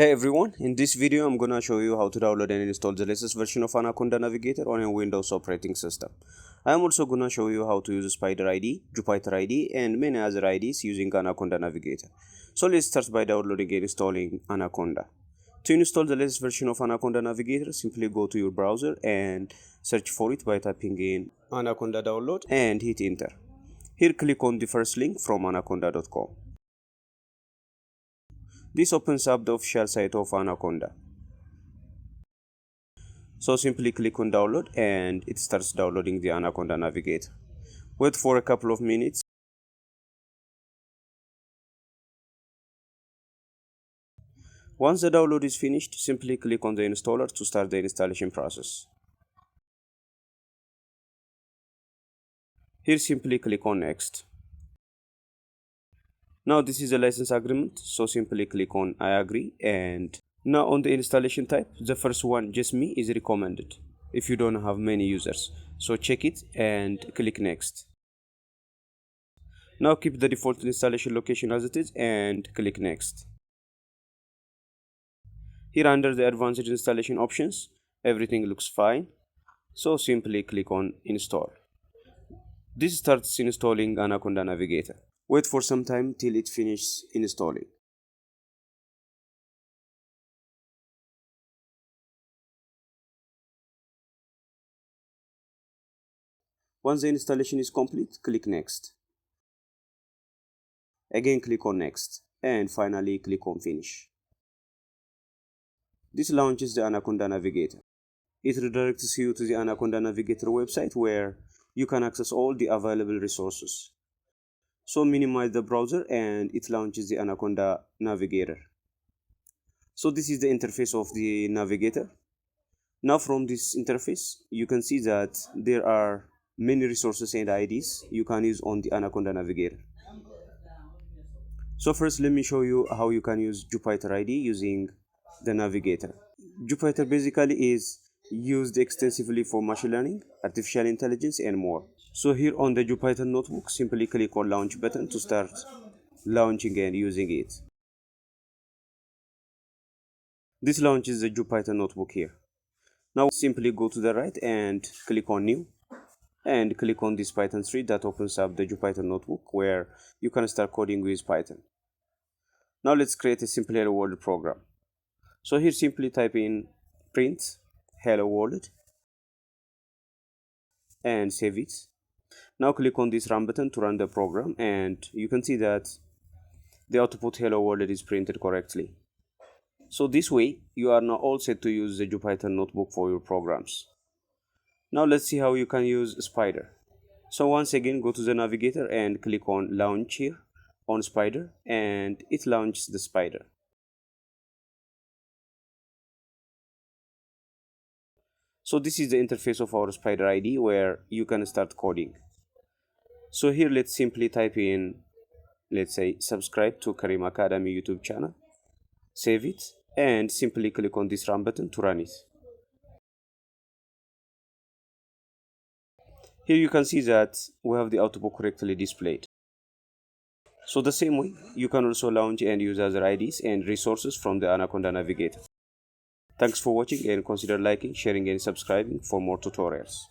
Hey everyone, in this video I'm gonna show you how to download and install the latest version of Anaconda Navigator on a Windows operating system. I am also gonna show you how to use Spyder ID, Jupyter ID and many other IDs using Anaconda Navigator. So let's start by downloading and installing Anaconda. To install the latest version of Anaconda Navigator, simply go to your browser and search for it by typing in Anaconda download and hit enter. Here click on the first link from anaconda.com. This opens up the official site of Anaconda. So simply click on download and it starts downloading the Anaconda Navigator. Wait for a couple of minutes. Once the download is finished, simply click on the installer to start the installation process. Here simply click on next. Now this is a license agreement, so simply click on I agree. And now on the installation type, the first one, just me, is recommended if you don't have many users. So check it and click next. Now keep the default installation location as it is and click next. Here under the advanced installation options, everything looks fine. So simply click on install. This starts installing Anaconda Navigator. Wait for some time till it finishes installing. Once the installation is complete, click next. Again click on next and finally click on finish. This launches the Anaconda Navigator. It redirects you to the Anaconda Navigator website where you can access all the available resources. So minimize the browser and it launches the Anaconda Navigator. So this is the interface of the Navigator. Now from this interface, you can see that there are many resources and IDs you can use on the Anaconda Navigator. So first let me show you how you can use Jupyter ID using the Navigator. Jupyter basically is used extensively for machine learning, artificial intelligence and more. So here on the Jupyter Notebook, simply click on launch button to start launching and using it. This launches the Jupyter Notebook here. Now simply go to the right and click on new and click on this Python 3 that opens up the Jupyter Notebook where you can start coding with Python. Now let's create a simple hello world program. So here simply type in print hello world and save it. Now click on this run button to run the program and you can see that the output hello world is printed correctly. So this way you are now all set to use the Jupyter Notebook for your programs. Now let's see how you can use Spyder. So once again go to the Navigator and click on launch here on Spyder and it launches the Spyder. So this is the interface of our Spyder ID where you can start coding. So here let's simply type in, let's say, subscribe to Karim Academy YouTube channel, save it and simply click on this run button to run it. Here you can see that we have the output correctly displayed. So the same way, you can also launch and use other IDs and resources from the Anaconda Navigator. Thanks for watching and consider liking, sharing and subscribing for more tutorials.